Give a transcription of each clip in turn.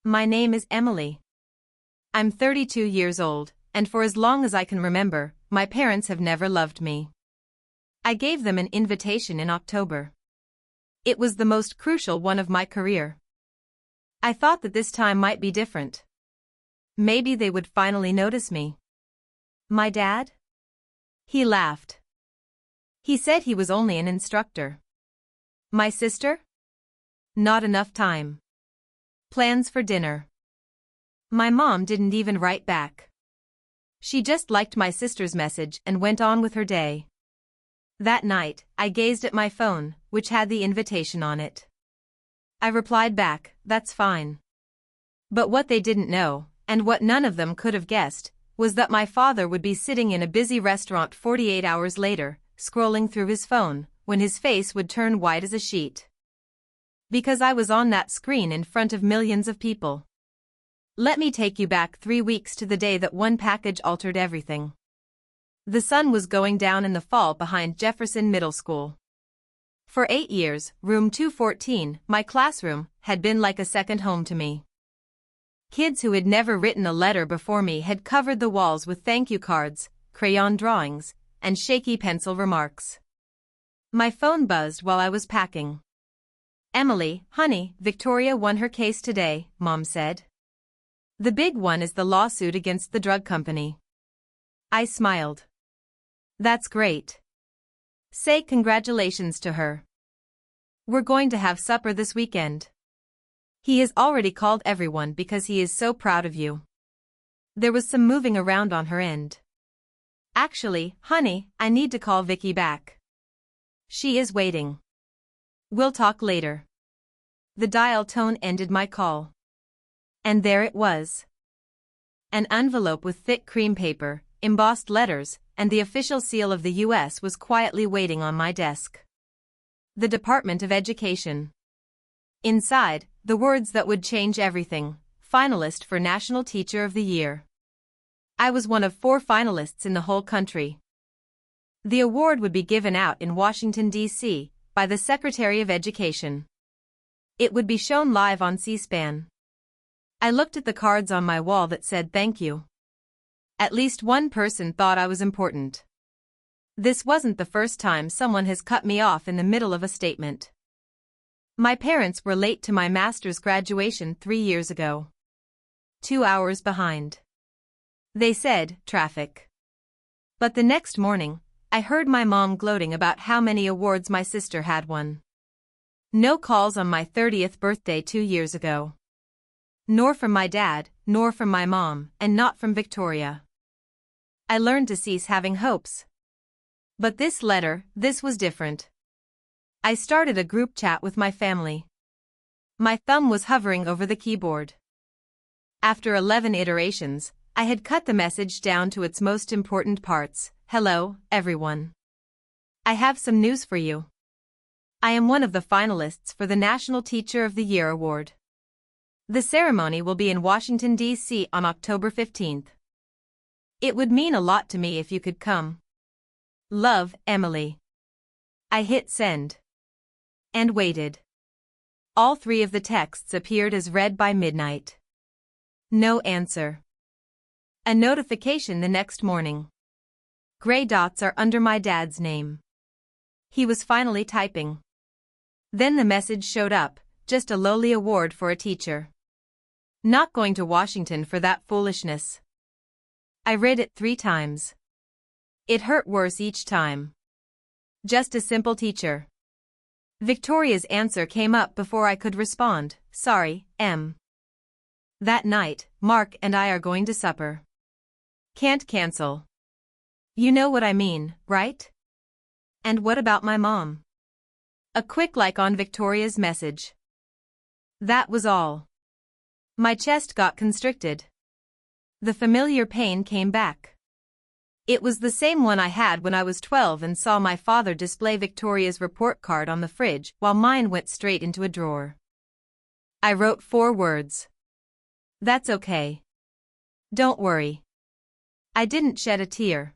My name is Emily. I'm 32 years old, and for as long as I can remember, my parents have never loved me. I gave them an invitation in October. It was the most crucial one of my career. I thought that this time might be different. Maybe they would finally notice me. My dad? He laughed. He said he was only an instructor. My sister? Not enough time. Plans for dinner. My mom didn't even write back. She just liked my sister's message and went on with her day. That night, I gazed at my phone, which had the invitation on it. I replied back, "That's fine." But what they didn't know, and what none of them could have guessed, was that my father would be sitting in a busy restaurant 48 hours later, scrolling through his phone, when his face would turn white as a sheet. Because I was on that screen in front of millions of people. Let me take you back 3 weeks to the day that one package altered everything. The sun was going down in the fall behind Jefferson Middle School. For 8 years, room 214, my classroom, had been like a second home to me. Kids who had never written a letter before me had covered the walls with thank you cards, crayon drawings, and shaky pencil remarks. My phone buzzed while I was packing. "Emily, honey, Victoria won her case today," Mom said. "The big one is the lawsuit against the drug company." I smiled. "That's great. Say congratulations to her. We're going to have supper this weekend. He has already called everyone because he is so proud of you." There was some moving around on her end. "Actually, honey, I need to call Vicky back. She is waiting. We'll talk later." The dial tone ended my call. And there it was. An envelope with thick cream paper, embossed letters, and the official seal of the U.S. was quietly waiting on my desk. The Department of Education. Inside, the words that would change everything: finalist for National Teacher of the Year. I was one of 4 finalists in the whole country. The award would be given out in Washington, D.C., by the Secretary of Education. It would be shown live on C-SPAN. I looked at the cards on my wall that said thank you. At least one person thought I was important. This wasn't the first time someone has cut me off in the middle of a statement. My parents were late to my master's graduation 3 years ago. 2 hours behind. They said, traffic. But the next morning, I heard my mom gloating about how many awards my sister had won. No calls on my 30th birthday 2 years ago. Nor from my dad, nor from my mom, and not from Victoria. I learned to cease having hopes. But this letter, this was different. I started a group chat with my family. My thumb was hovering over the keyboard. After 11 iterations, I had cut the message down to its most important parts. "Hello, everyone. I have some news for you. I am one of the finalists for the National Teacher of the Year Award. The ceremony will be in Washington, D.C. on October 15th. It would mean a lot to me if you could come. Love, Emily." I hit send. And waited. All 3 of the texts appeared as read by midnight. No answer. A notification the next morning. Gray dots are under my dad's name. He was finally typing. Then the message showed up, just a lowly award for a teacher. Not going to Washington for that foolishness. I read it 3 times. It hurt worse each time. Just a simple teacher. Victoria's answer came up before I could respond. "Sorry, Em. That night, Mark and I are going to supper. Can't cancel. You know what I mean, right? And what about my mom?" A quick like on Victoria's message. That was all. My chest got constricted. The familiar pain came back. It was the same one I had when I was 12 and saw my father display Victoria's report card on the fridge while mine went straight into a drawer. I wrote 4 words. "That's okay. Don't worry." I didn't shed a tear.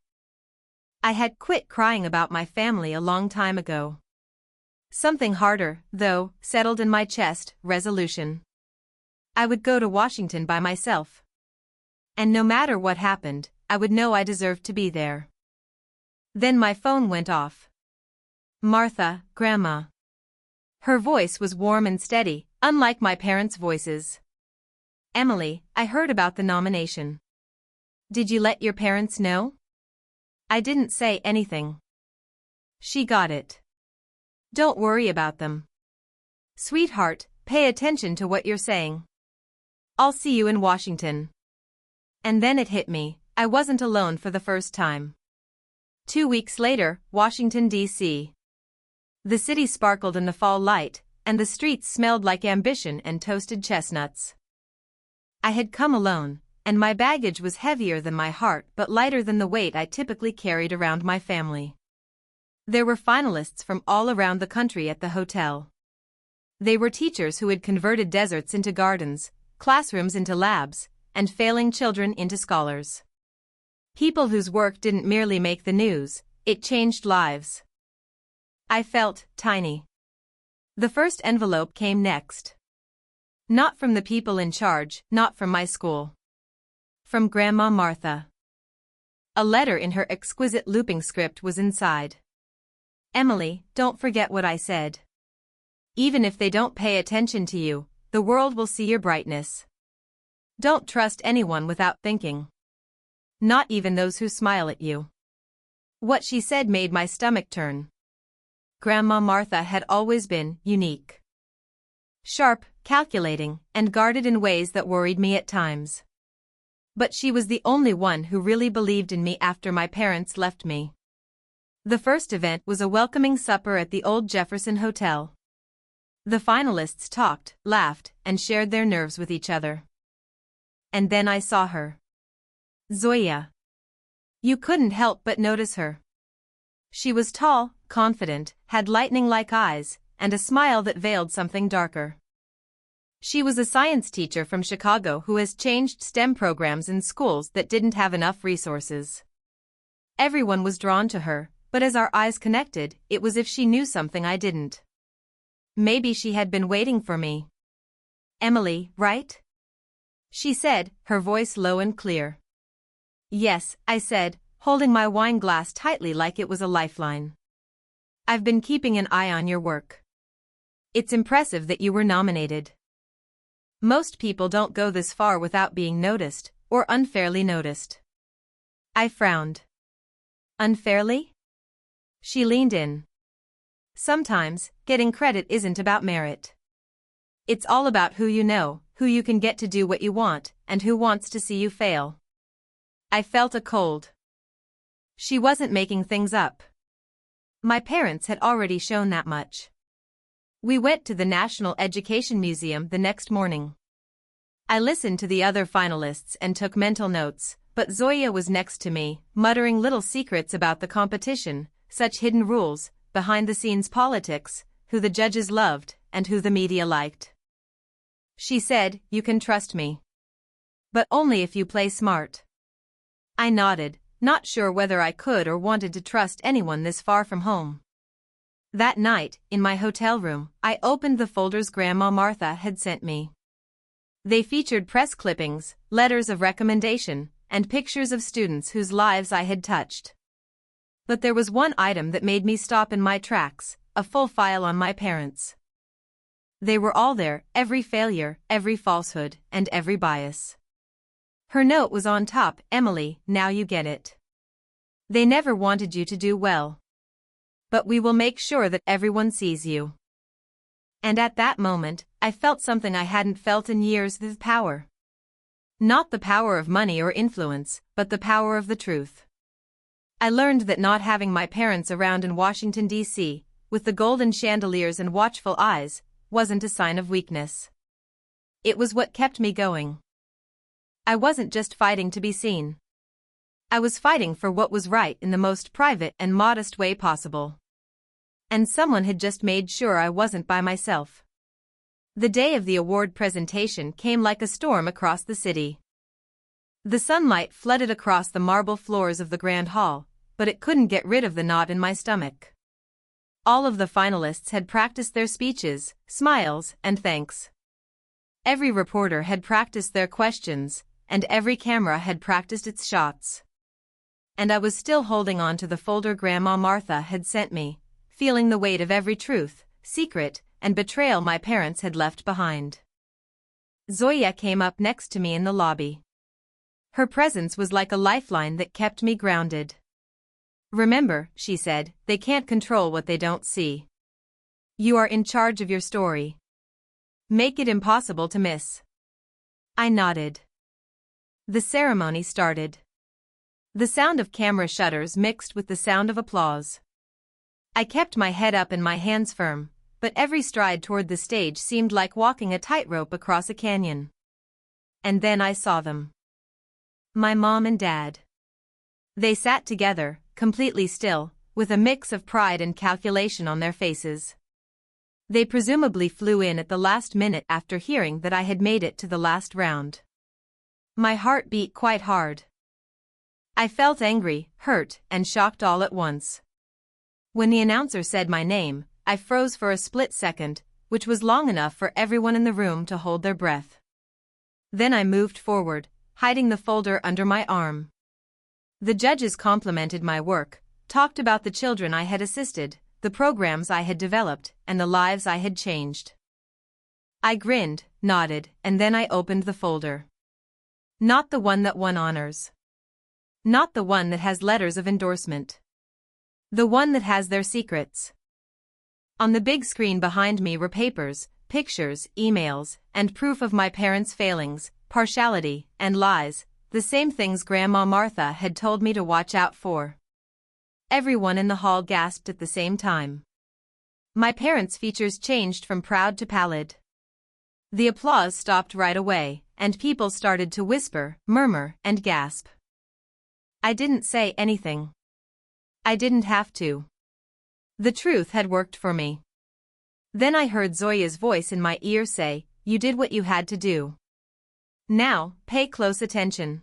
I had quit crying about my family a long time ago. Something harder, though, settled in my chest: resolution. I would go to Washington by myself. And no matter what happened, I would know I deserved to be there. Then my phone went off. Martha, Grandma. Her voice was warm and steady, unlike my parents' voices. Emily, I heard about the nomination. Did you let your parents know? I didn't say anything. She got it. Don't worry about them. Sweetheart, pay attention to what you're saying. I'll see you in Washington. And then it hit me, I wasn't alone for the first time. 2 weeks later, Washington, D.C. The city sparkled in the fall light, and the streets smelled like ambition and toasted chestnuts. I had come alone, and my baggage was heavier than my heart but lighter than the weight I typically carried around my family. There were finalists from all around the country at the hotel. They were teachers who had converted deserts into gardens, classrooms into labs, and failing children into scholars. People whose work didn't merely make the news, it changed lives. I felt tiny. The first envelope came next. Not from the people in charge, not from my school. From Grandma Martha. A letter in her exquisite looping script was inside. Emily, don't forget what I said. Even if they don't pay attention to you, the world will see your brightness. Don't trust anyone without thinking. Not even those who smile at you. What she said made my stomach turn. Grandma Martha had always been unique. Sharp, calculating, and guarded in ways that worried me at times. But she was the only one who really believed in me after my parents left me. The first event was a welcoming supper at the old Jefferson Hotel. The finalists talked, laughed, and shared their nerves with each other. And then I saw her. Zoya. You couldn't help but notice her. She was tall, confident, had lightning-like eyes, and a smile that veiled something darker. She was a science teacher from Chicago who has changed STEM programs in schools that didn't have enough resources. Everyone was drawn to her, but as our eyes connected, it was as if she knew something I didn't. Maybe she had been waiting for me. Emily, right? She said, her voice low and clear. Yes, I said, holding my wine glass tightly like it was a lifeline. I've been keeping an eye on your work. It's impressive that you were nominated. Most people don't go this far without being noticed, or unfairly noticed. I frowned. Unfairly? She leaned in. Sometimes, getting credit isn't about merit. It's all about who you know, who you can get to do what you want, and who wants to see you fail. I felt a cold. She wasn't making things up. My parents had already shown that much. We went to the National Education Museum the next morning. I listened to the other finalists and took mental notes, but Zoya was next to me, muttering little secrets about the competition, such hidden rules, behind-the-scenes politics, who the judges loved, and who the media liked. She said, "You can trust me. But only if you play smart." I nodded, not sure whether I could or wanted to trust anyone this far from home. That night, in my hotel room, I opened the folders Grandma Martha had sent me. They featured press clippings, letters of recommendation, and pictures of students whose lives I had touched. But there was one item that made me stop in my tracks, a full file on my parents. They were all there, every failure, every falsehood, and every bias. Her note was on top, "Emily, now you get it. They never wanted you to do well. But we will make sure that everyone sees you." And at that moment, I felt something I hadn't felt in years: the power. Not the power of money or influence, but the power of the truth. I learned that not having my parents around in Washington, D.C., with the golden chandeliers and watchful eyes, wasn't a sign of weakness. It was what kept me going. I wasn't just fighting to be seen. I was fighting for what was right in the most private and modest way possible. And someone had just made sure I wasn't by myself. The day of the award presentation came like a storm across the city. The sunlight flooded across the marble floors of the Grand Hall, but it couldn't get rid of the knot in my stomach. All of the finalists had practiced their speeches, smiles, and thanks. Every reporter had practiced their questions, and every camera had practiced its shots. And I was still holding on to the folder Grandma Martha had sent me, feeling the weight of every truth, secret, and betrayal my parents had left behind. Zoya came up next to me in the lobby. Her presence was like a lifeline that kept me grounded. "Remember," she said, "they can't control what they don't see. You are in charge of your story. Make it impossible to miss." I nodded. The ceremony started. The sound of camera shutters mixed with the sound of applause. I kept my head up and my hands firm, but every stride toward the stage seemed like walking a tightrope across a canyon. And then I saw them. My mom and dad. They sat together, completely still, with a mix of pride and calculation on their faces. They presumably flew in at the last minute after hearing that I had made it to the last round. My heart beat quite hard. I felt angry, hurt, and shocked all at once. When the announcer said my name, I froze for a split second, which was long enough for everyone in the room to hold their breath. Then I moved forward, hiding the folder under my arm. The judges complimented my work, talked about the children I had assisted, the programs I had developed, and the lives I had changed. I grinned, nodded, and then I opened the folder. Not the one that won honors. Not the one that has letters of endorsement. The one that has their secrets. On the big screen behind me were papers, pictures, emails, and proof of my parents' failings, partiality, and lies, the same things Grandma Martha had told me to watch out for. Everyone in the hall gasped at the same time. My parents' features changed from proud to pallid. The applause stopped right away, and people started to whisper, murmur, and gasp. I didn't say anything. I didn't have to. The truth had worked for me. Then I heard Zoya's voice in my ear say, "You did what you had to do. Now, pay close attention."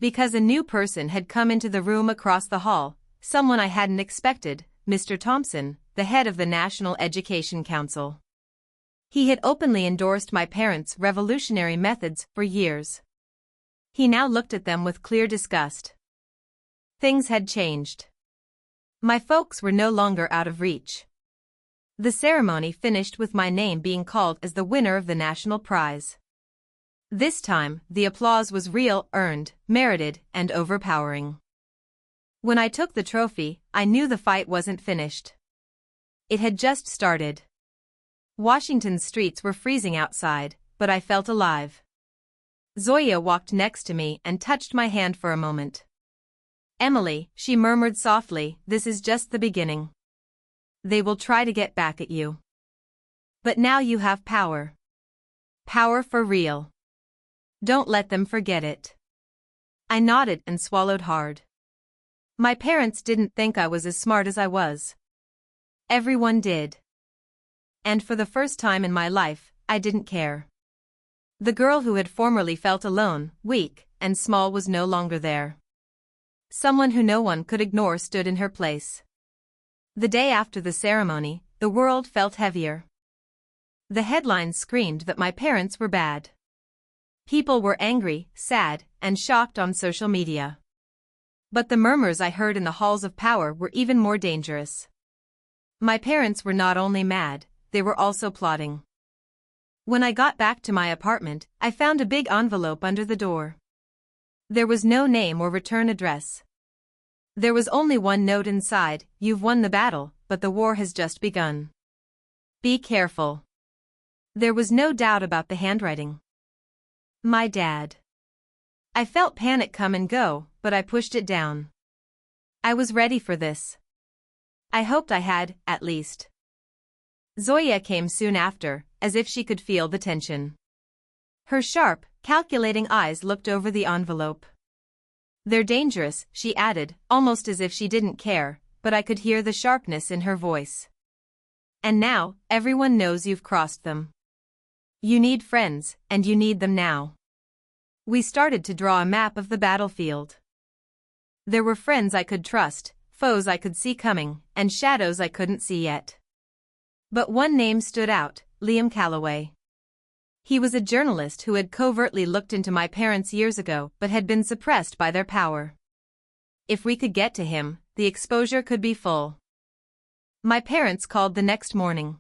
Because a new person had come into the room across the hall, someone I hadn't expected, Mr. Thompson, the head of the National Education Council. He had openly endorsed my parents' revolutionary methods for years. He now looked at them with clear disgust. Things had changed. My folks were no longer out of reach. The ceremony finished with my name being called as the winner of the national prize. This time, the applause was real, earned, merited, and overpowering. When I took the trophy, I knew the fight wasn't finished. It had just started. Washington's streets were freezing outside, but I felt alive. Zoya walked next to me and touched my hand for a moment. "Emily," she murmured softly, "this is just the beginning. They will try to get back at you. But now you have power. Power for real. Don't let them forget it." I nodded and swallowed hard. My parents didn't think I was as smart as I was. Everyone did. And for the first time in my life, I didn't care. The girl who had formerly felt alone, weak, and small was no longer there. Someone who no one could ignore stood in her place. The day after the ceremony, the world felt heavier. The headlines screamed that my parents were bad. People were angry, sad, and shocked on social media. But the murmurs I heard in the halls of power were even more dangerous. My parents were not only mad, they were also plotting. When I got back to my apartment, I found a big envelope under the door. There was no name or return address. There was only one note inside: "You've won the battle, but the war has just begun. Be careful." There was no doubt about the handwriting. My dad. I felt panic come and go, but I pushed it down. I was ready for this. I hoped I had, at least. Zoya came soon after, as if she could feel the tension. Her sharp, calculating eyes looked over the envelope. "They're dangerous," she added, almost as if she didn't care, but I could hear the sharpness in her voice. "And now, everyone knows you've crossed them. You need friends, and you need them now." We started to draw a map of the battlefield. There were friends I could trust, foes I could see coming, and shadows I couldn't see yet. But one name stood out: Liam Calloway. He was a journalist who had covertly looked into my parents years ago but had been suppressed by their power. If we could get to him, the exposure could be full. My parents called the next morning.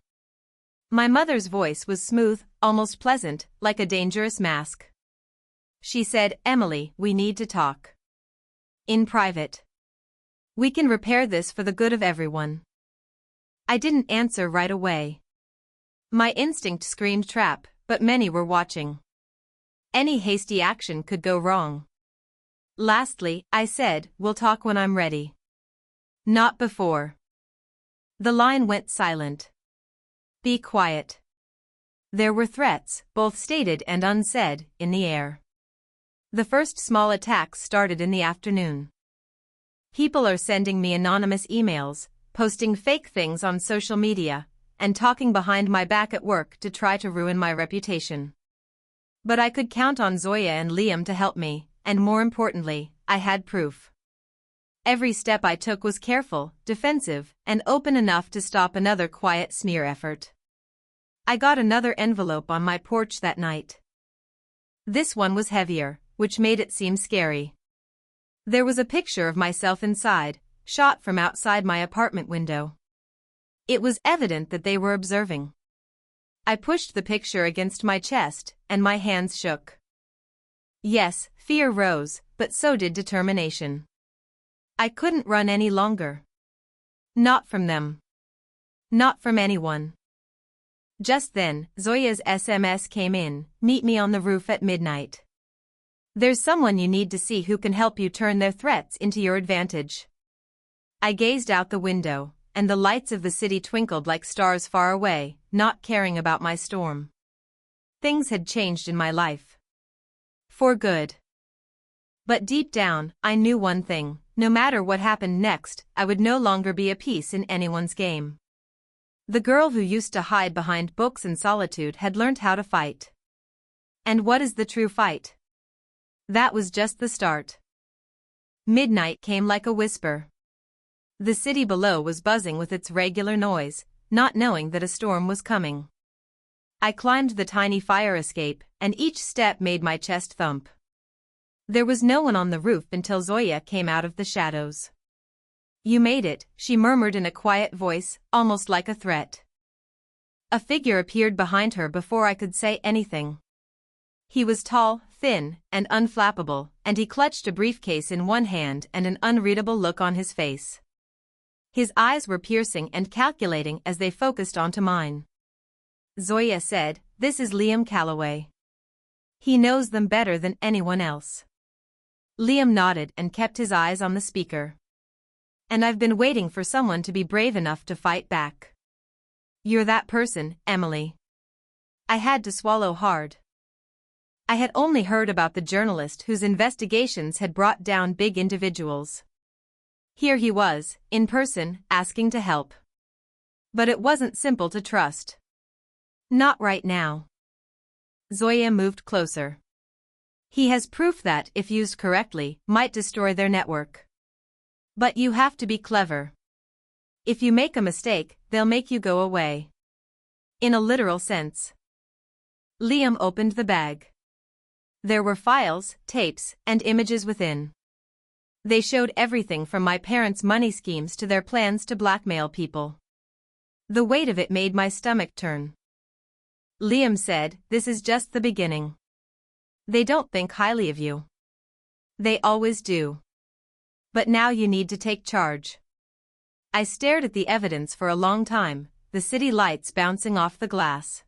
My mother's voice was smooth, almost pleasant, like a dangerous mask. She said, "Emily, we need to talk. In private. We can repair this for the good of everyone." I didn't answer right away. My instinct screamed trap, but many were watching. Any hasty action could go wrong. Lastly, I said, "We'll talk when I'm ready. Not before." The line went silent. Be quiet. There were threats, both stated and unsaid, in the air. The first small attacks started in the afternoon. People are sending me anonymous emails, posting fake things on social media, and talking behind my back at work to try to ruin my reputation. But I could count on Zoya and Liam to help me, and more importantly, I had proof. Every step I took was careful, defensive, and open enough to stop another quiet smear effort. I got another envelope on my porch that night. This one was heavier, which made it seem scary. There was a picture of myself inside, shot from outside my apartment window. It was evident that they were observing. I pushed the picture against my chest, and my hands shook. Yes, fear rose, but so did determination. I couldn't run any longer. Not from them. Not from anyone. Just then, Zoya's SMS came in, "Meet me on the roof at midnight. There's someone you need to see who can help you turn their threats into your advantage." I gazed out the window, and the lights of the city twinkled like stars far away, not caring about my storm. Things had changed in my life. For good. But deep down, I knew one thing: no matter what happened next, I would no longer be a piece in anyone's game. The girl who used to hide behind books and solitude had learned how to fight. And what is the true fight? That was just the start. Midnight came like a whisper. The city below was buzzing with its regular noise, not knowing that a storm was coming. I climbed the tiny fire escape, and each step made my chest thump. There was no one on the roof until Zoya came out of the shadows. "You made it," she murmured in a quiet voice, almost like a threat. A figure appeared behind her before I could say anything. He was tall, thin, and unflappable, and he clutched a briefcase in one hand and an unreadable look on his face. His eyes were piercing and calculating as they focused onto mine. Zoya said, "This is Liam Calloway. He knows them better than anyone else." Liam nodded and kept his eyes on the speaker. "And I've been waiting for someone to be brave enough to fight back. You're that person, Emily." I had to swallow hard. I had only heard about the journalist whose investigations had brought down big individuals. Here he was, in person, asking to help. But it wasn't simple to trust. Not right now. Zoya moved closer. "He has proof that, if used correctly, might destroy their network. But you have to be clever. If you make a mistake, they'll make you go away. In a literal sense." Liam opened the bag. There were files, tapes, and images within. They showed everything from my parents' money schemes to their plans to blackmail people. The weight of it made my stomach turn. Liam said, "This is just the beginning. They don't think highly of you. They always do. But now you need to take charge." I stared at the evidence for a long time, the city lights bouncing off the glass.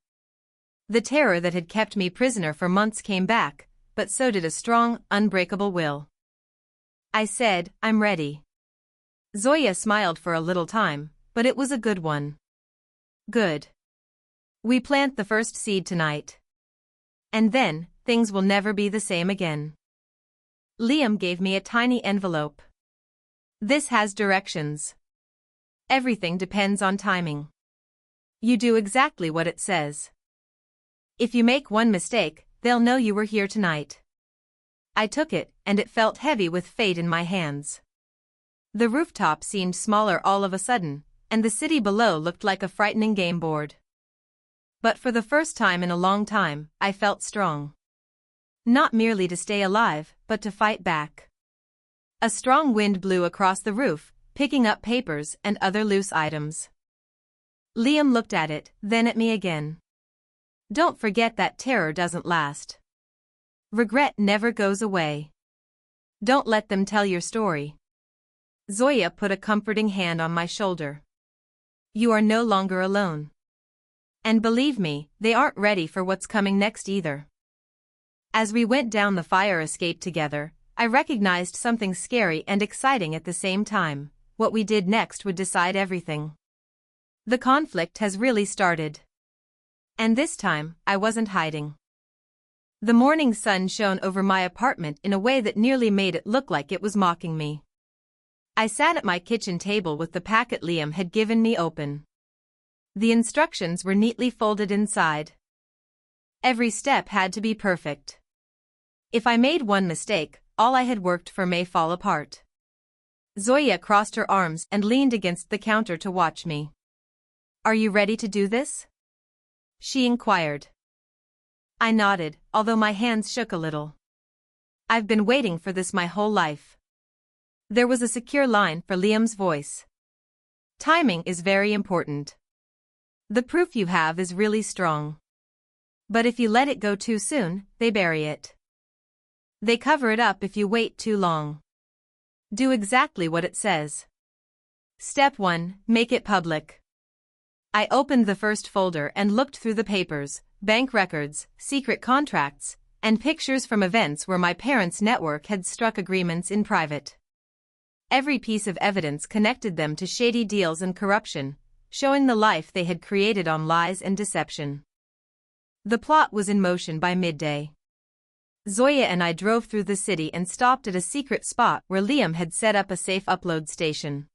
The terror that had kept me prisoner for months came back, but so did a strong, unbreakable will. I said, "I'm ready." Zoya smiled for a little time, but it was a good one. "Good. We plant the first seed tonight. And then, things will never be the same again." Liam gave me a tiny envelope. "This has directions. Everything depends on timing. You do exactly what it says. If you make one mistake, they'll know you were here tonight." I took it, and it felt heavy with fate in my hands. The rooftop seemed smaller all of a sudden, and the city below looked like a frightening game board. But for the first time in a long time, I felt strong. Not merely to stay alive, but to fight back. A strong wind blew across the roof, picking up papers and other loose items. Liam looked at it, then at me again. Don't forget that terror doesn't last. Regret never goes away. Don't let them tell your story. Zoya put a comforting hand on my shoulder. You are no longer alone. And believe me, they aren't ready for what's coming next either. As we went down the fire escape together, I recognized something scary and exciting at the same time. What we did next would decide everything. The conflict has really started. And this time, I wasn't hiding. The morning sun shone over my apartment in a way that nearly made it look like it was mocking me. I sat at my kitchen table with the packet Liam had given me open. The instructions were neatly folded inside. Every step had to be perfect. If I made one mistake, all I had worked for may fall apart. Zoya crossed her arms and leaned against the counter to watch me. Are you ready to do this? She inquired. I nodded, although my hands shook a little. I've been waiting for this my whole life. There was a secure line for Liam's voice. Timing is very important. The proof you have is really strong. But if you let it go too soon, they bury it. They cover it up if you wait too long. Do exactly what it says. Step 1, make it public. I opened the first folder and looked through the papers, bank records, secret contracts, and pictures from events where my parents' network had struck agreements in private. Every piece of evidence connected them to shady deals and corruption, showing the life they had created on lies and deception. The plot was in motion by midday. Zoya and I drove through the city and stopped at a secret spot where Liam had set up a safe upload station.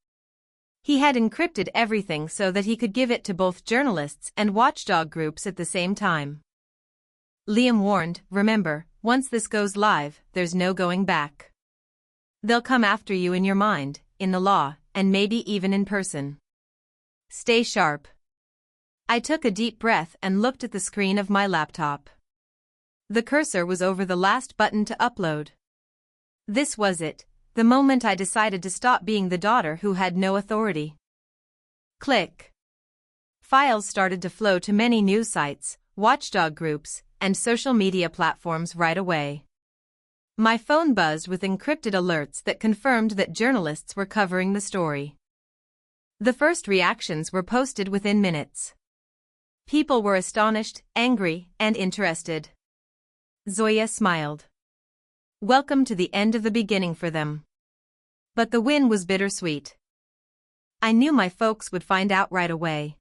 He had encrypted everything so that he could give it to both journalists and watchdog groups at the same time. Liam warned, remember, once this goes live, there's no going back. They'll come after you in your mind, in the law, and maybe even in person. Stay sharp. I took a deep breath and looked at the screen of my laptop. The cursor was over the last button to upload. This was it, the moment I decided to stop being the daughter who had no authority. Click. Files started to flow to many news sites, watchdog groups, and social media platforms right away. My phone buzzed with encrypted alerts that confirmed that journalists were covering the story. The first reactions were posted within minutes. People were astonished, angry, and interested. Zoya smiled. Welcome to the end of the beginning for them. But the win was bittersweet. I knew my folks would find out right away.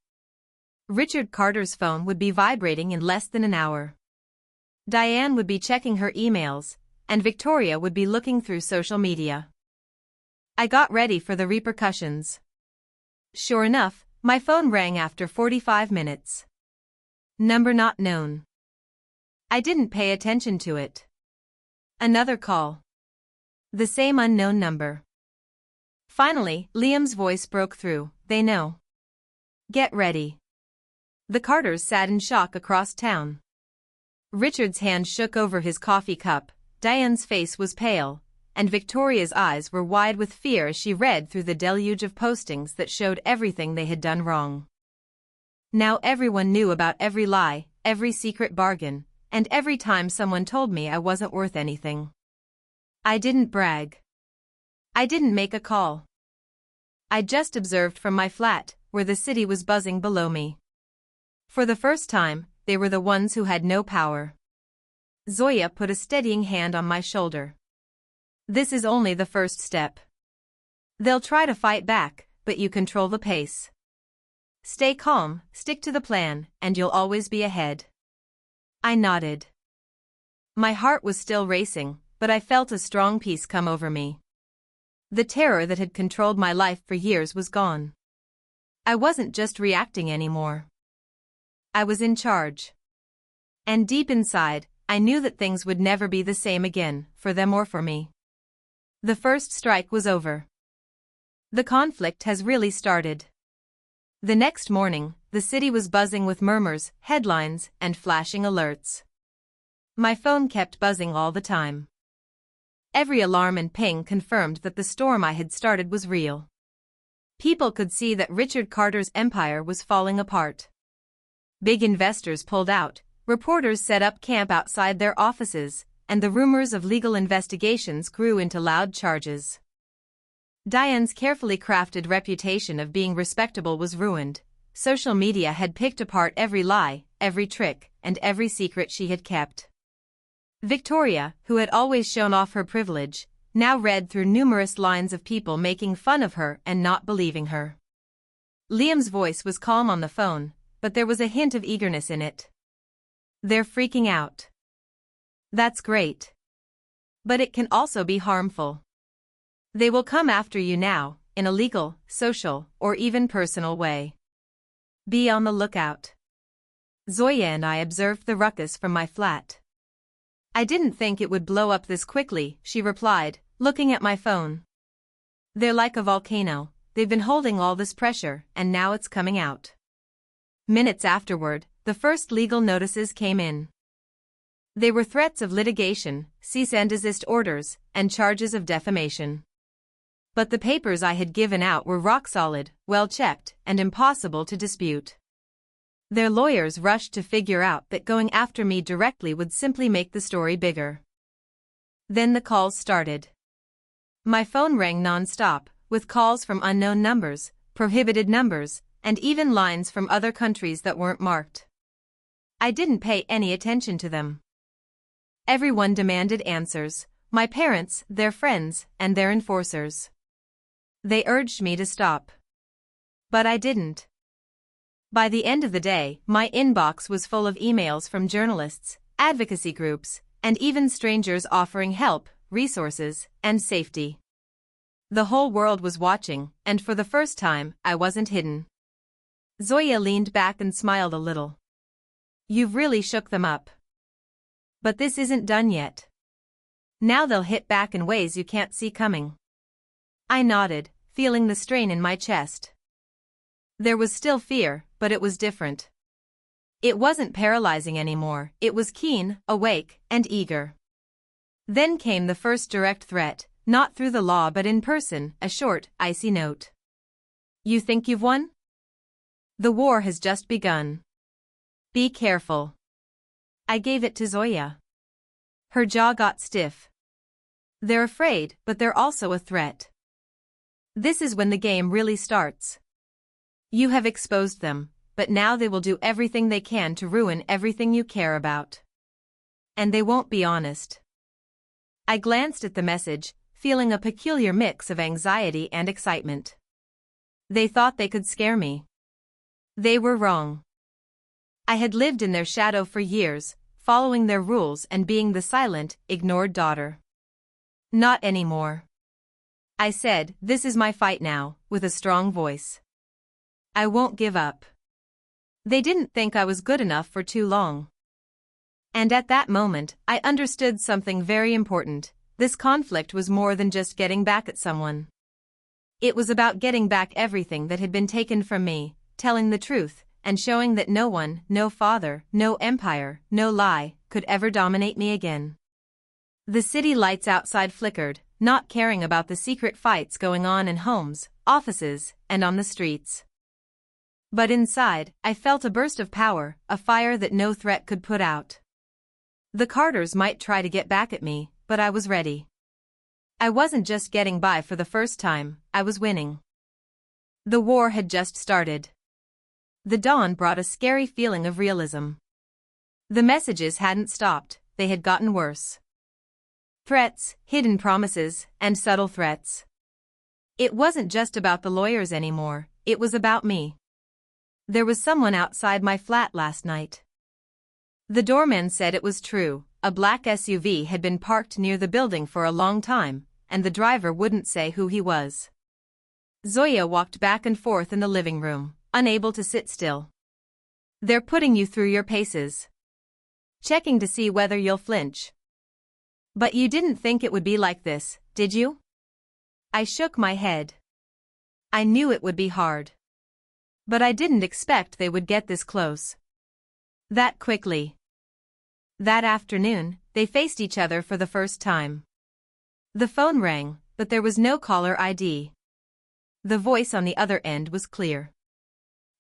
Richard Carter's phone would be vibrating in less than an hour. Diane would be checking her emails, and Victoria would be looking through social media. I got ready for the repercussions. Sure enough, my phone rang after 45 minutes. Number not known. I didn't pay attention to it. Another call. The same unknown number. Finally, Liam's voice broke through. They know. Get ready. The Carters sat in shock across town. Richard's hand shook over his coffee cup, Diane's face was pale, and Victoria's eyes were wide with fear as she read through the deluge of postings that showed everything they had done wrong. Now everyone knew about every lie, every secret bargain, and every time someone told me I wasn't worth anything. I didn't brag. I didn't make a call. I just observed from my flat, where the city was buzzing below me. For the first time, they were the ones who had no power. Zoya put a steadying hand on my shoulder. This is only the first step. They'll try to fight back, but you control the pace. Stay calm, stick to the plan, and you'll always be ahead. I nodded. My heart was still racing, but I felt a strong peace come over me. The terror that had controlled my life for years was gone. I wasn't just reacting anymore. I was in charge. And deep inside, I knew that things would never be the same again, for them or for me. The first strike was over. The conflict has really started. The next morning, the city was buzzing with murmurs, headlines, and flashing alerts. My phone kept buzzing all the time. Every alarm and ping confirmed that the storm I had started was real. People could see that Richard Carter's empire was falling apart. Big investors pulled out, reporters set up camp outside their offices, and the rumors of legal investigations grew into loud charges. Diane's carefully crafted reputation of being respectable was ruined. Social media had picked apart every lie, every trick, and every secret she had kept. Victoria, who had always shown off her privilege, now read through numerous lines of people making fun of her and not believing her. Liam's voice was calm on the phone, but there was a hint of eagerness in it. "They're freaking out." "That's great. But it can also be harmful. They will come after you now, in a legal, social, or even personal way. Be on the lookout." Zoya and I observed the ruckus from my flat. "I didn't think it would blow up this quickly," she replied, looking at my phone. "They're like a volcano. They've been holding all this pressure, and now it's coming out." Minutes afterward, the first legal notices came in. They were threats of litigation, cease and desist orders, and charges of defamation. But the papers I had given out were rock-solid, well-checked, and impossible to dispute. Their lawyers rushed to figure out that going after me directly would simply make the story bigger. Then the calls started. My phone rang non-stop, with calls from unknown numbers, prohibited numbers, and even lines from other countries that weren't marked. I didn't pay any attention to them. Everyone demanded answers: my parents, their friends, and their enforcers. They urged me to stop. But I didn't. By the end of the day, my inbox was full of emails from journalists, advocacy groups, and even strangers offering help, resources, and safety. The whole world was watching, and for the first time, I wasn't hidden. Zoya leaned back and smiled a little. "You've really shook them up. But this isn't done yet. Now they'll hit back in ways you can't see coming." I nodded, feeling the strain in my chest. There was still fear, but it was different. It wasn't paralyzing anymore, it was keen, awake, and eager. Then came the first direct threat, not through the law but in person, a short, icy note. "You think you've won? The war has just begun. Be careful." I gave it to Zoya. Her jaw got stiff. They're afraid, but they're also a threat. This is when the game really starts. You have exposed them, but now they will do everything they can to ruin everything you care about. And they won't be honest. I glanced at the message, feeling a peculiar mix of anxiety and excitement. They thought they could scare me. They were wrong. I had lived in their shadow for years, following their rules and being the silent, ignored daughter. Not anymore. I said, "This is my fight now," with a strong voice. I won't give up. They didn't think I was good enough for too long. And at that moment, I understood something very important. This conflict was more than just getting back at someone. It was about getting back everything that had been taken from me, telling the truth, and showing that no one, no father, no empire, no lie, could ever dominate me again. The city lights outside flickered, not caring about the secret fights going on in homes, offices, and on the streets. But inside, I felt a burst of power, a fire that no threat could put out. The Carters might try to get back at me, but I was ready. I wasn't just getting by for the first time, I was winning. The war had just started. The dawn brought a scary feeling of realism. The messages hadn't stopped, they had gotten worse. Threats, hidden promises, and subtle threats. It wasn't just about the lawyers anymore, it was about me. There was someone outside my flat last night. The doorman said it was true, a black SUV had been parked near the building for a long time, and the driver wouldn't say who he was. Zoya walked back and forth in the living room, unable to sit still. "They're putting you through your paces. Checking to see whether you'll flinch. But you didn't think it would be like this, did you?" I shook my head. I knew it would be hard. But I didn't expect they would get this close. That quickly. That afternoon, they faced each other for the first time. The phone rang, but there was no caller ID. The voice on the other end was clear.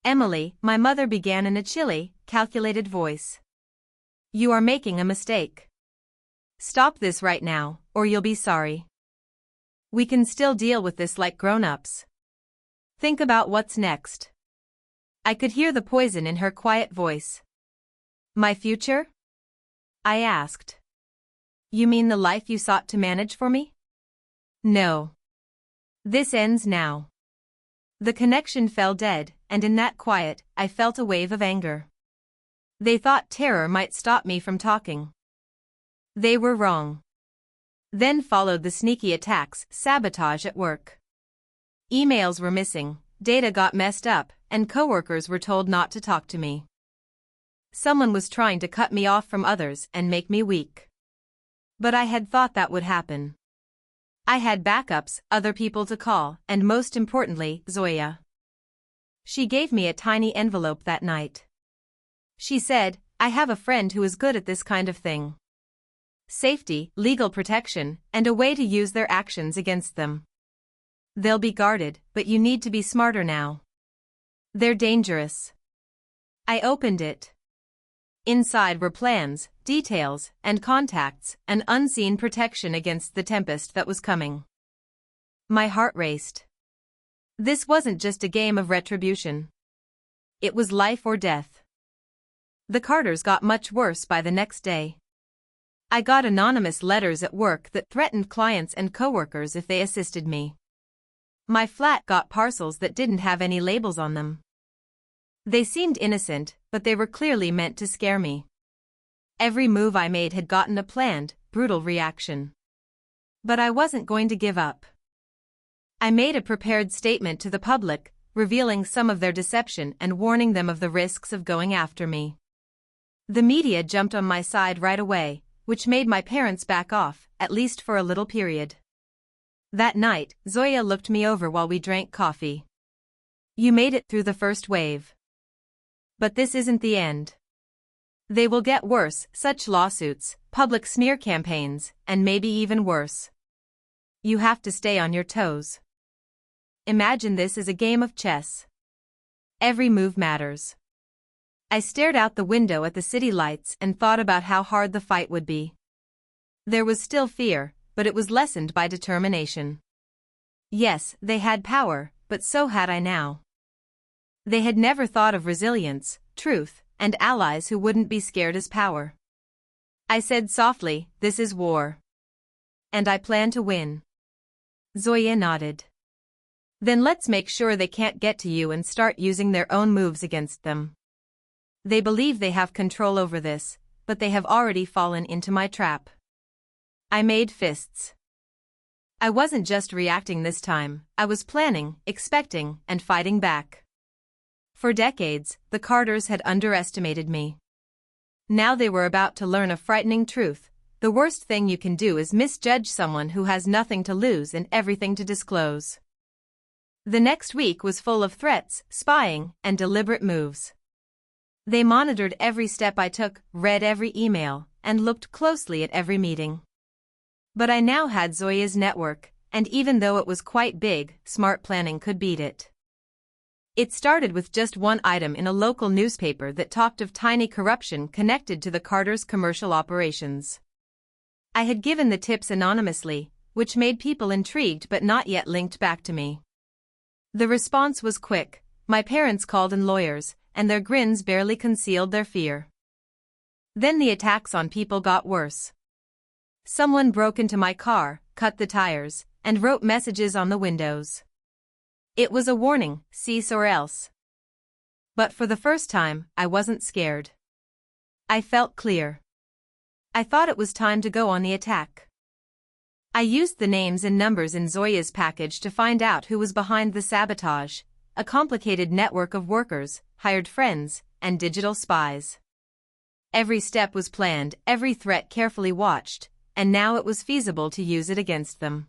"Emily," my mother began in a chilly, calculated voice. "You are making a mistake. Stop this right now, or you'll be sorry. We can still deal with this like grown-ups. Think about what's next." I could hear the poison in her quiet voice. "My future?" I asked. "You mean the life you sought to manage for me?" "No. This ends now." The connection fell dead, and in that quiet, I felt a wave of anger. They thought terror might stop me from talking. They were wrong. Then followed the sneaky attacks, sabotage at work. Emails were missing, data got messed up, and coworkers were told not to talk to me. Someone was trying to cut me off from others and make me weak. But I had thought that would happen. I had backups, other people to call, and most importantly, Zoya. She gave me a tiny envelope that night. She said, "I have a friend who is good at this kind of thing. Safety, legal protection, and a way to use their actions against them. They'll be guarded, but you need to be smarter now. They're dangerous." I opened it. Inside were plans, details, and contacts, an unseen protection against the tempest that was coming. My heart raced. This wasn't just a game of retribution. It was life or death. The Carters got much worse by the next day. I got anonymous letters at work that threatened clients and coworkers if they assisted me. My flat got parcels that didn't have any labels on them. They seemed innocent, but they were clearly meant to scare me. Every move I made had gotten a planned, brutal reaction. But I wasn't going to give up. I made a prepared statement to the public, revealing some of their deception and warning them of the risks of going after me. The media jumped on my side right away, which made my parents back off, at least for a little period. That night, Zoya looked me over while we drank coffee. "You made it through the first wave. But this isn't the end. They will get worse, such lawsuits, public smear campaigns, and maybe even worse. You have to stay on your toes. Imagine this as a game of chess. Every move matters." I stared out the window at the city lights and thought about how hard the fight would be. There was still fear, but it was lessened by determination. Yes, they had power, but so had I now. They had never thought of resilience, truth, and allies who wouldn't be scared as power. I said softly, "This is war. And I plan to win." Zoya nodded. "Then let's make sure they can't get to you and start using their own moves against them. They believe they have control over this, but they have already fallen into my trap." I made fists. I wasn't just reacting this time, I was planning, expecting, and fighting back. For decades, the Carters had underestimated me. Now they were about to learn a frightening truth: the worst thing you can do is misjudge someone who has nothing to lose and everything to disclose. The next week was full of threats, spying, and deliberate moves. They monitored every step I took, read every email, and looked closely at every meeting. But I now had Zoya's network, and even though it was quite big, smart planning could beat it. It started with just one item in a local newspaper that talked of tiny corruption connected to the Carters' commercial operations. I had given the tips anonymously, which made people intrigued but not yet linked back to me. The response was quick. My parents called in lawyers, and their grins barely concealed their fear. Then the attacks on people got worse. Someone broke into my car, cut the tires, and wrote messages on the windows. It was a warning, cease or else. But for the first time, I wasn't scared. I felt clear. I thought it was time to go on the attack. I used the names and numbers in Zoya's package to find out who was behind the sabotage, a complicated network of workers, hired friends, and digital spies. Every step was planned, every threat carefully watched, and now it was feasible to use it against them.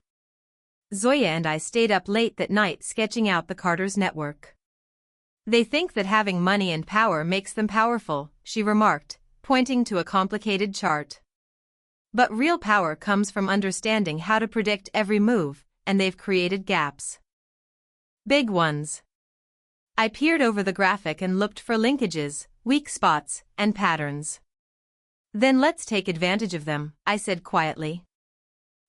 Zoya and I stayed up late that night sketching out the Carters' network. They think that having money and power makes them powerful, she remarked, pointing to a complicated chart. But real power comes from understanding how to predict every move, and they've created gaps. Big ones. I peered over the graphic and looked for linkages, weak spots, and patterns. Then let's take advantage of them, I said quietly.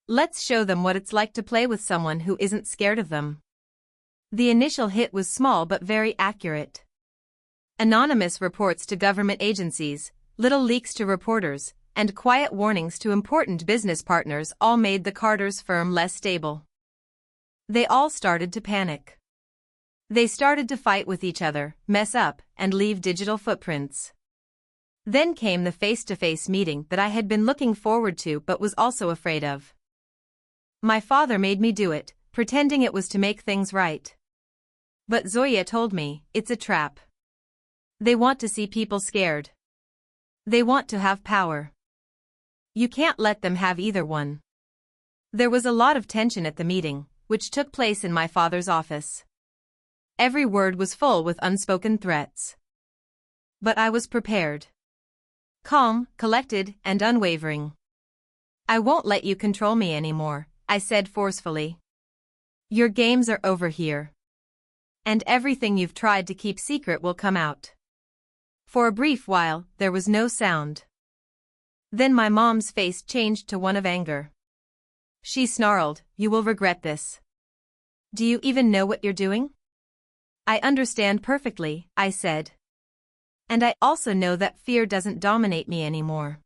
Let's show them what it's like to play with someone who isn't scared of them. The initial hit was small but very accurate. Anonymous reports to government agencies, little leaks to reporters, and quiet warnings to important business partners all made the Carters' firm less stable. They all started to panic. They started to fight with each other, mess up, and leave digital footprints. Then came the face-to-face meeting that I had been looking forward to but was also afraid of. My father made me do it, pretending it was to make things right. But Zoya told me, it's a trap. They want to see people scared. They want to have power. You can't let them have either one. There was a lot of tension at the meeting, which took place in my father's office. Every word was full with unspoken threats. But I was prepared. Calm, collected, and unwavering. I won't let you control me anymore, I said forcefully. Your games are over here. And everything you've tried to keep secret will come out. For a brief while, there was no sound. Then my mom's face changed to one of anger. She snarled, "You will regret this. Do you even know what you're doing?" "I understand perfectly," I said. "And I also know that fear doesn't dominate me anymore.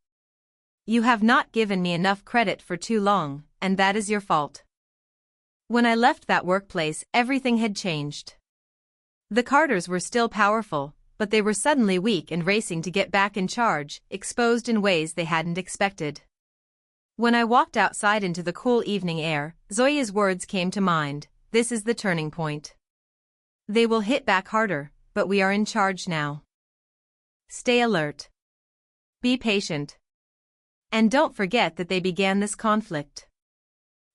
You have not given me enough credit for too long, and that is your fault." When I left that workplace, everything had changed. The Carters were still powerful, but they were suddenly weak and racing to get back in charge, exposed in ways they hadn't expected. When I walked outside into the cool evening air, Zoya's words came to mind, "This is the turning point. They will hit back harder, but we are in charge now. Stay alert. Be patient. And don't forget that they began this conflict.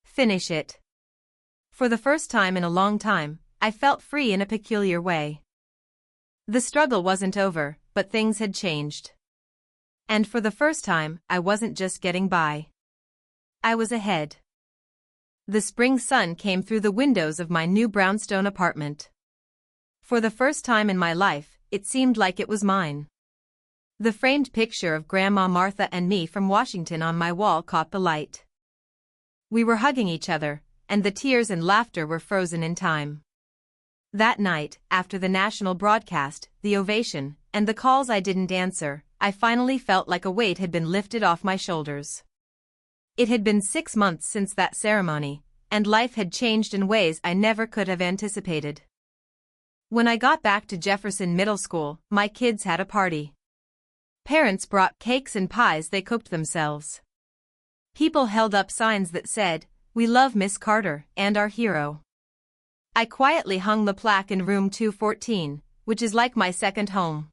Finish it." For the first time in a long time, I felt free in a peculiar way. The struggle wasn't over, but things had changed. And for the first time, I wasn't just getting by. I was ahead. The spring sun came through the windows of my new brownstone apartment. For the first time in my life, it seemed like it was mine. The framed picture of Grandma Martha and me from Washington on my wall caught the light. We were hugging each other, and the tears and laughter were frozen in time. That night, after the national broadcast, the ovation, and the calls I didn't answer, I finally felt like a weight had been lifted off my shoulders. It had been 6 months since that ceremony, and life had changed in ways I never could have anticipated. When I got back to Jefferson Middle School, my kids had a party. Parents brought cakes and pies they cooked themselves. People held up signs that said, "We love Miss Carter and our hero." I quietly hung the plaque in room 214, which is like my second home.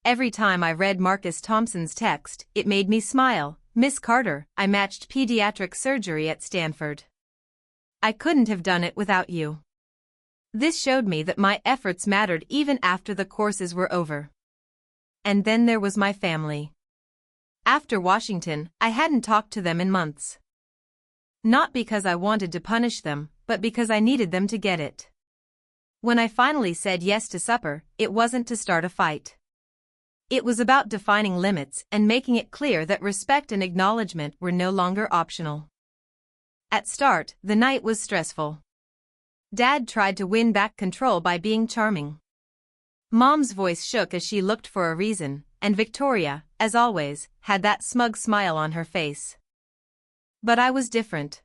Every time I read Marcus Thompson's text, it made me smile. "Miss Carter, I matched pediatric surgery at Stanford. I couldn't have done it without you." This showed me that my efforts mattered even after the courses were over. And then there was my family. After Washington, I hadn't talked to them in months. Not because I wanted to punish them, but because I needed them to get it. When I finally said yes to supper, it wasn't to start a fight. It was about defining limits and making it clear that respect and acknowledgement were no longer optional. At start, the night was stressful. Dad tried to win back control by being charming. Mom's voice shook as she looked for a reason, and Victoria, as always, had that smug smile on her face. But I was different.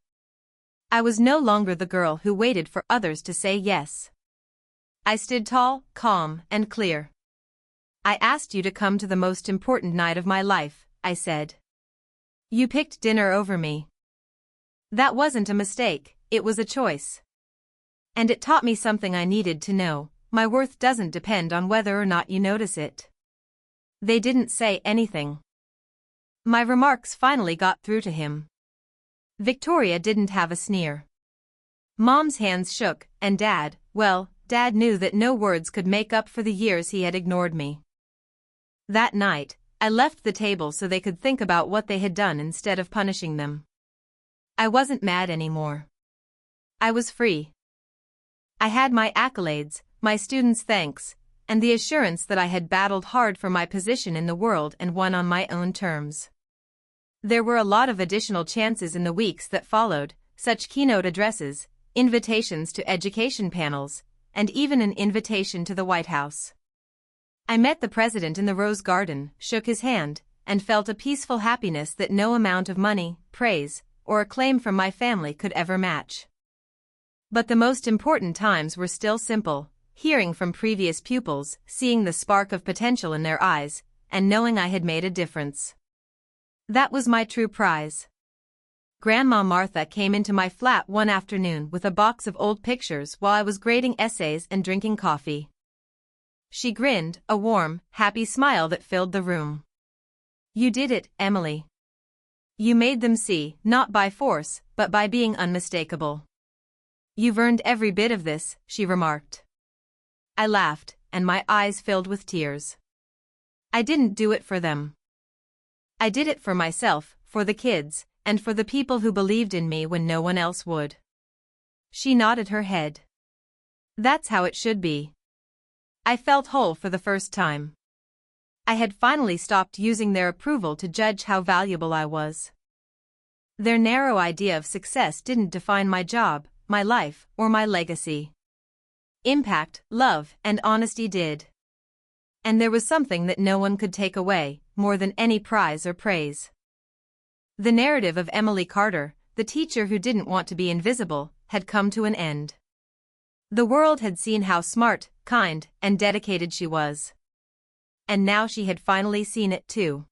I was no longer the girl who waited for others to say yes. I stood tall, calm, and clear. "I asked you to come to the most important night of my life," I said. "You picked dinner over me. That wasn't a mistake, it was a choice. And it taught me something I needed to know. My worth doesn't depend on whether or not you notice it." They didn't say anything. My remarks finally got through to him. Victoria didn't have a sneer. Mom's hands shook, and Dad, well, Dad knew that no words could make up for the years he had ignored me. That night, I left the table so they could think about what they had done instead of punishing them. I wasn't mad anymore. I was free. I had my accolades, my students' thanks, and the assurance that I had battled hard for my position in the world and won on my own terms. There were a lot of additional chances in the weeks that followed, such keynote addresses, invitations to education panels, and even an invitation to the White House. I met the president in the Rose Garden, shook his hand, and felt a peaceful happiness that no amount of money, praise, or acclaim from my family could ever match. But the most important times were still simple, hearing from previous pupils, seeing the spark of potential in their eyes, and knowing I had made a difference. That was my true prize. Grandma Martha came into my flat one afternoon with a box of old pictures while I was grading essays and drinking coffee. She grinned, a warm, happy smile that filled the room. "You did it, Emily. You made them see, not by force, but by being unmistakable. You've earned every bit of this," she remarked. I laughed, and my eyes filled with tears. I didn't do it for them. I did it for myself, for the kids, and for the people who believed in me when no one else would. She nodded her head. That's how it should be. I felt whole for the first time. I had finally stopped using their approval to judge how valuable I was. Their narrow idea of success didn't define my job, my life, or my legacy. Impact, love, and honesty did. And there was something that no one could take away, more than any prize or praise. The narrative of Emily Carter, the teacher who didn't want to be invisible, had come to an end. The world had seen how smart, kind, and dedicated she was. And now she had finally seen it too.